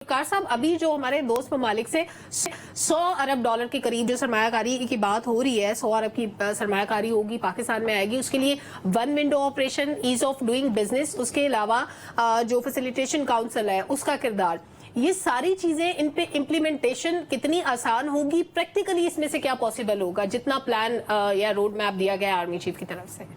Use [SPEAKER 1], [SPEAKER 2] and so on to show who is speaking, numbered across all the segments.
[SPEAKER 1] Car साहब, अभी जो हमारे दोस्त ममालिक से 100 अरब डॉलर के करीब जो सरमायाकारी की बात हो रही है, 100 अरब की सरमायाकारी होगी, पाकिस्तान में आएगी। उसके लिए one window operation, ease of doing business, उसके अलावा जो फैसिलिटेशन काउंसिल है उसका किरदार, ये सारी चीजें इन पे इम्प्लीमेंटेशन कितनी आसान होगी, प्रैक्टिकली इसमें से क्या पॉसिबल होगा जितना प्लान या रोड मैप दिया गया आर्मी चीफ की तरफ से?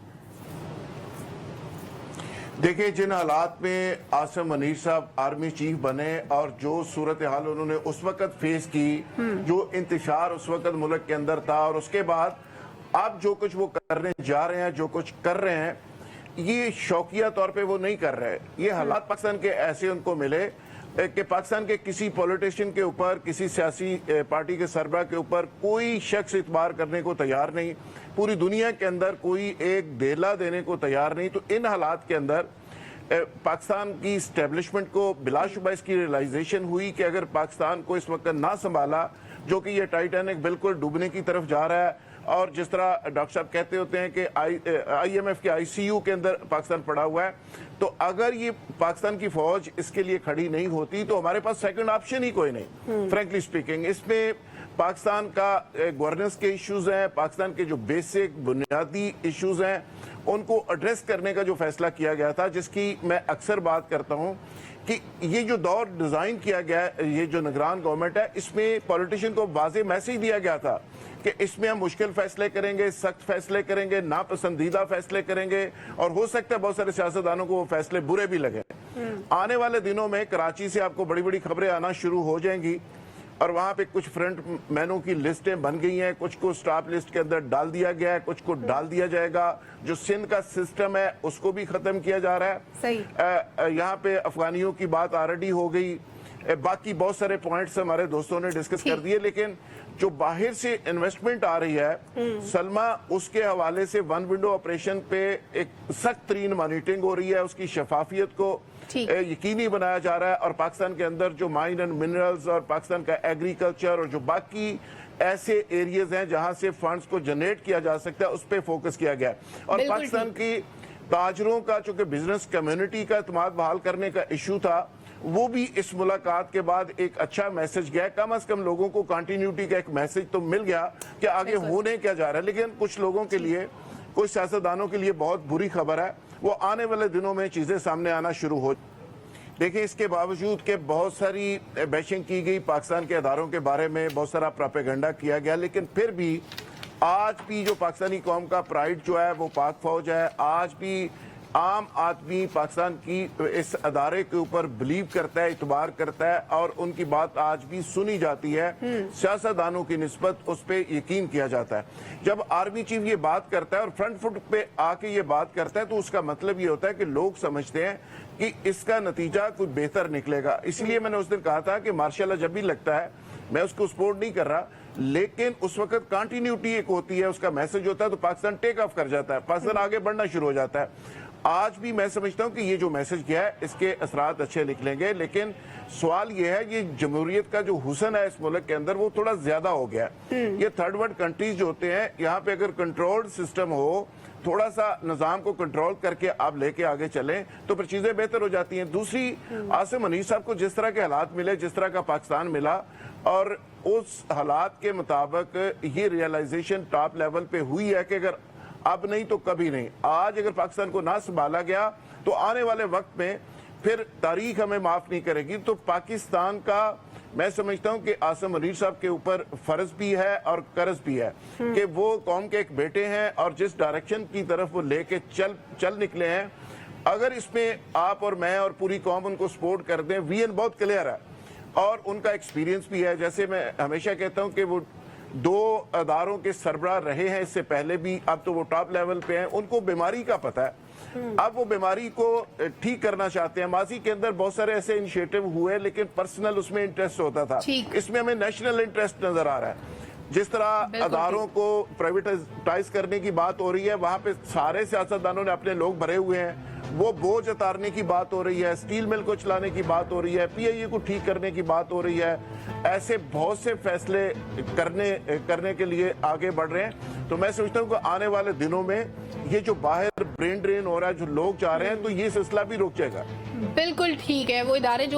[SPEAKER 2] देखिए, जिन हालात में आसिम मुनीर साहब आर्मी चीफ बने और जो सूरत हाल उन्होंने उस वक्त फेस की, जो इंतशार उस वक्त मुल्क के अंदर था, और उसके बाद अब जो कुछ वो करने जा रहे हैं, जो कुछ कर रहे हैं, ये शौकिया तौर पे वो नहीं कर रहे। ये हालात पाकिस्तान के ऐसे उनको मिले कि पाकिस्तान के किसी पॉलिटिशियन के ऊपर, किसी सियासी पार्टी के सरबराह के ऊपर कोई शख्स इतबार करने को तैयार नहीं, पूरी दुनिया के अंदर कोई एक देला देने को तैयार नहीं। तो इन हालात के अंदर पाकिस्तान की स्टैब्लिशमेंट को बिलाशुबा इसकी रियलाइजेशन हुई कि अगर पाकिस्तान को इस वक्त ना संभाला, जो कि ये टाइटैनिक बिल्कुल डूबने की तरफ जा रहा है, और जिस तरह डॉक्टर साहब कहते होते हैं कि IMF के ICU के अंदर पाकिस्तान पड़ा हुआ है, तो अगर ये पाकिस्तान की फौज इसके लिए खड़ी नहीं होती तो हमारे पास सेकंड ऑप्शन ही कोई नहीं, फ्रैंकली स्पीकिंग। इसमें पाकिस्तान का गवर्नेंस के इश्यूज हैं, पाकिस्तान के जो बेसिक बुनियादी इश्यूज हैं, उनको एड्रेस करने का जो फैसला किया गया था, जिसकी मैं अक्सर बात करता हूं कि ये जो दौर डिजाइन किया गया, ये जो निगरान गवर्नमेंट है, इसमें पॉलिटिशियन को वाज़ेह मैसेज दिया गया था कि इसमें हम मुश्किल फैसले करेंगे, सख्त फैसले करेंगे, नापसंदीदा फैसले करेंगे, और हो सकता है बहुत सारे सियासतदानों को वो फैसले बुरे भी लगे। आने वाले दिनों में कराची से आपको बड़ी बड़ी खबरें आना शुरू हो जाएंगी, और वहां पे कुछ फ्रंट मैनों की लिस्टें बन गई हैं, कुछ को स्टाफ लिस्ट के अंदर डाल दिया गया है, कुछ को डाल दिया जाएगा। जो सिंध का सिस्टम है उसको भी खत्म किया जा रहा है।
[SPEAKER 1] सही।
[SPEAKER 2] यहाँ पे अफगानियों की बात ऑलरेडी हो गई, बाकी बहुत सारे पॉइंट्स हमारे दोस्तों ने डिस्कस कर दिए। लेकिन जो बाहर से इन्वेस्टमेंट आ रही है सलमा, उसके हवाले से वन विंडो ऑपरेशन पे एक सख्त तरीन मॉनिटरिंग हो रही है, उसकी शफाफियत को यकीनी बनाया जा रहा है, और पाकिस्तान के अंदर जो माइन एंड मिनरल्स और पाकिस्तान का एग्रीकल्चर और जो बाकी ऐसे एरियाज हैं जहां से फंड्स को जनरेट किया जा सकता है, उस पर फोकस किया गया। और पाकिस्तान की ताजरों का, चूंकि बिजनेस कम्युनिटी का एतमाद बहाल करने का इशू था, वो भी इस मुलाकात के बाद एक अच्छा मैसेज गया। कम से कम लोगों को कंटिन्यूटी का एक मैसेज तो मिल गया कि आगे होने क्या जा रहा है। लेकिन कुछ लोगों के लिए, कुछ सियासतदानों के लिए बहुत बुरी खबर है, वो आने वाले दिनों में चीजें सामने आना शुरू हो। देखिए, इसके बावजूद कि बहुत सारी बैशिंग की गई पाकिस्तान के अदारों के बारे में, बहुत सारा प्रोपेगेंडा किया गया, लेकिन फिर भी आज भी जो पाकिस्तानी कौम का प्राइड जो है वो पाक फौज है। आज भी आम आदमी पाकिस्तान की इस अदारे के ऊपर बिलीव करता है, इतबार करता है, और उनकी बात आज भी सुनी जाती है। सियासतदानों की निस्बत उस पर यकीन किया जाता है। जब आर्मी चीफ ये बात करता है और फ्रंट फुट पे आके ये बात करता है, तो उसका मतलब ये होता है कि लोग समझते हैं कि इसका नतीजा कुछ बेहतर निकलेगा। इसलिए मैंने उस दिन कहा था कि मार्शल जब भी लगता है, मैं उसको सपोर्ट नहीं कर रहा, लेकिन उस वक्त कंटिन्यूटी एक होती है, उसका मैसेज होता है, तो पाकिस्तान टेक ऑफ कर जाता है, पाकिस्तान आगे बढ़ना शुरू हो जाता है। आज भी मैं समझता हूं कि ये जो मैसेज गया है, इसके असरात अच्छे निकलेंगे। लेकिन सवाल ये है, ये जमहूरियत का जो हुसन है इस मुल्क के अंदर, वो थोड़ा ज्यादा हो गया है। ये थर्ड वर्ल्ड कंट्रीज जो होते हैं, यहाँ पे अगर कंट्रोल्ड सिस्टम हो, थोड़ा सा निजाम को कंट्रोल करके आप लेके आगे चलें, तो फिर चीजें बेहतर हो जाती हैं। दूसरी, आसिम मुनीर साहब को जिस तरह के हालात मिले, जिस तरह का पाकिस्तान मिला, और उस हालात के मुताबिक ये रियलाइजेशन टॉप लेवल पे हुई है कि अगर अब नहीं तो कभी नहीं, आज अगर पाकिस्तान को ना संभाला गया तो आने वाले वक्त में फिर तारीख हमें माफ नहीं करेगी। तो पाकिस्तान का, मैं समझता हूं कि आसिम मुनीर साहब के ऊपर फर्ज भी है और कर्ज भी है कि वो कौम के एक बेटे हैं, और जिस डायरेक्शन की तरफ वो लेके चल निकले हैं, अगर इसमें आप और मैं और पूरी कौम उनको सपोर्ट कर दें, विजन बहुत क्लियर है और उनका एक्सपीरियंस भी है। जैसे मैं हमेशा कहता हूं कि वो 2 अदारों के सरबराह रहे हैं इससे पहले भी, अब तो वो टॉप लेवल पे हैं, उनको बीमारी का पता है, अब वो बीमारी को ठीक करना चाहते हैं। माजी के अंदर बहुत सारे ऐसे इनिशिएटिव हुए, लेकिन पर्सनल उसमें इंटरेस्ट होता था, इसमें हमें नेशनल इंटरेस्ट नजर आ रहा है। जिस तरह अदारों को प्राइवेटाइज करने की बात हो रही है, वहां पे सारे सियासतदानों ने अपने लोग भरे हुए हैं, वो बोझ उतारने की बात हो रही है, स्टील मिल को चलाने की बात हो रही है, PIA को ठीक करने की बात हो रही है। ऐसे बहुत से फैसले करने के लिए आगे बढ़ रहे हैं। तो मैं सोचता हूँ कि आने वाले दिनों में ये जो बाहर ब्रेन ड्रेन हो रहा है, जो लोग जा रहे हैं, तो ये सिलसिला भी रुक जाएगा।
[SPEAKER 1] बिल्कुल ठीक है। वो इदारे जो